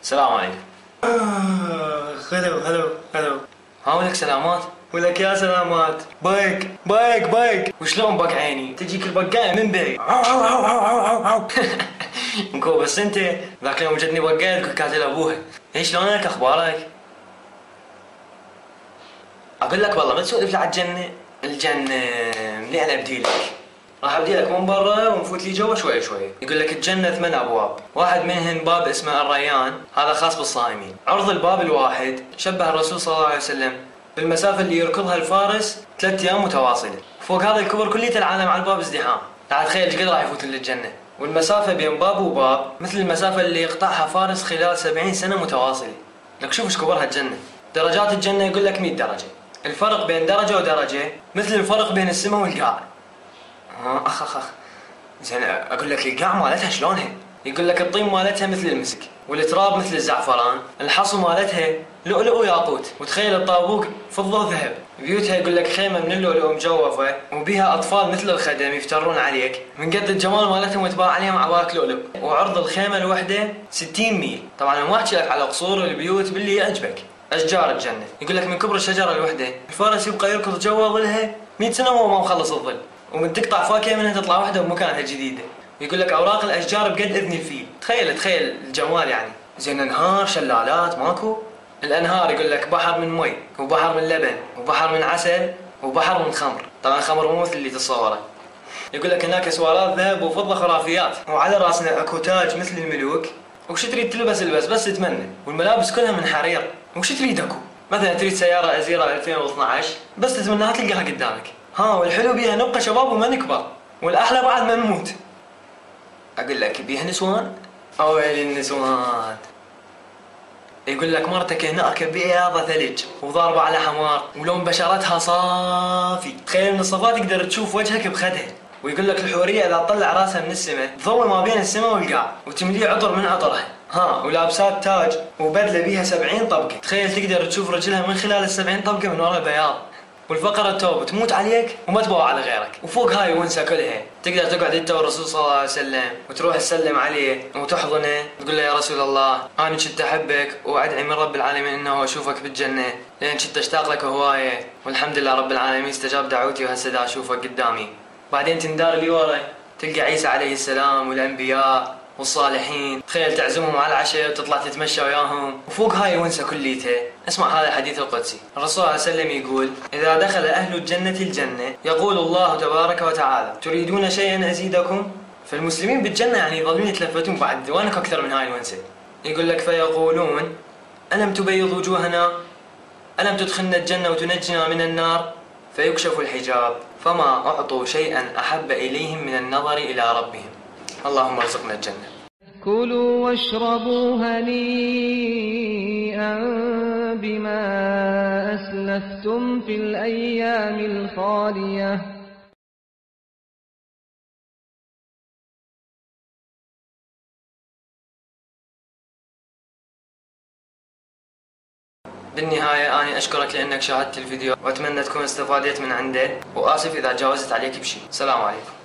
السلام عليكم. هلو هلو هلو. ها ولك سلامات. ولك يا سلامات. بايك بايك بايك. وشلون بك عيني؟ تجيك البقاية من بعيد. مكو بس انت ذاك اليوم جتني بقاية كاتل ابوها. ايش شلونك اخبارك؟ اقول لك والله ما تسولف لي على الجنة. الجنة مليح انا ابدي لك. راح ابدي لك من برا ونفوت لي جوا شوي شوي. يقول لك الجنة 8 ابواب، واحد منهن باب اسمه الريان، هذا خاص بالصائمين. عرض الباب الواحد شبه الرسول صلى الله عليه وسلم بالمسافة اللي يركضها الفارس 3 ايام متواصلة. فوق هذا الكبر كلية العالم على الباب ازدحام. تعال تخيل ايش قد راح يفوتون للجنة. والمسافة بين باب وباب مثل المسافة اللي يقطعها فارس خلال 70 سنة متواصلة. لك شوف ايش كبرها الجنة. درجات الجنة يقول لك 100 درجة. الفرق بين درجة ودرجة مثل الفرق بين السماء والقاع. اخ زين اقول لك القاع مالتها شلونها؟ يقول لك الطين مالتها مثل المسك، والتراب مثل الزعفران، الحصو مالتها لؤلؤ وياقوت، وتخيل الطابوق فضة وذهب. بيوتها يقول لك خيمة من اللؤلؤ مجوفة وبيها أطفال مثل الخدم يفترون عليك، من قد الجمال مالتهم وتباع عليهم عباك لؤلؤ. وعرض الخيمة الوحدة 60 ميل. طبعا أنا ما أحكي لك على قصور البيوت باللي يعجبك. أشجار الجنة يقول لك من كبر الشجرة الوحدة الفارس يبقى يركض جوا ظلها 100 سنة وهو ما مخلص الظل، ومن تقطع فاكهة منها تطلع واحدة بمكانها الجديدة. يقول لك أوراق الأشجار بقد إذن الفيل. تخيل الجمال يعني. زين أنهار شلالات ماكو؟ الأنهار يقول لك بحر من مي، وبحر من لبن، وبحر من عسل، وبحر من خمر. طبعا خمر مو مثل اللي تتصوره. يقول لك هناك اسوارات ذهب وفضة خرافيات، وعلى راسنا اكو تاج مثل الملوك. وش تريد تلبس البس بس تتمنى، والملابس كلها من حرير. وش تريد اكو؟ مثلا تريد سيارة أزيرة 2012 بس تتمناها تلقاها قدامك. والحلو بيها نبقى شباب وما نكبر، والأحلى بعد ما نموت. أقول لك بيها نسوان؟ ويلي النسوان. يقول لك مرتك هناك بياضة ثلج وضاربة على حمار ولون بشرتها صافي. تخيل من الصفات تقدر تشوف وجهك بخدها. ويقول لك الحورية إذا تطلع راسها من السماء تضوي ما بين السماء والقاع وتمليه عطر من عطرها. ولابسات تاج وبدلة بيها 70 طبقة. تخيل تقدر تشوف رجلها من خلال ال70 طبقة من وراء البياض. والفقرة التوب تموت عليك وما تبوع على غيرك. وفوق هاي ونسة كلها تقدر تقعد انت والرسول صلى الله عليه وسلم وتروح تسلم عليه وتحضنه تقول له يا رسول الله انا كنت احبك وادعي من رب العالمين انه اشوفك بالجنة لان كنت اشتاق لك هواية، والحمد لله رب العالمين استجاب دعوتي وهسه دا اشوفك قدامي. بعدين تندار لي ورا تلقى عيسى عليه السلام والانبياء والصالحين. تخيل تعزمهم على العشاء وتطلع تتمشى وياهم. وفوق هاي ونسة كليتها. اسمع هذا الحديث القدسي. الرسول صلى الله عليه وسلم يقول إذا دخل أهل الجنة الجنة يقول الله تبارك وتعالى تريدون شيئا أزيدكم؟ فالمسلمين بالجنة يعني يظلون يتلفتون بعد وينك أكثر من هاي الونسة. يقول لك فيقولون ألم تبيض وجوهنا؟ ألم تدخلنا الجنة وتنجنا من النار؟ فيكشف الحجاب فما أعطوا شيئا أحب إليهم من النظر إلى ربهم. اللهم ارزقنا الجنة. كلوا واشربوا هنيئا بما أسلفتم في الأيام الخالية. بالنهاية أنا أشكرك لأنك شاهدت الفيديو وأتمنى تكون استفادت من عنده، وآسف إذا تجاوزت عليك بشيء. السلام عليكم.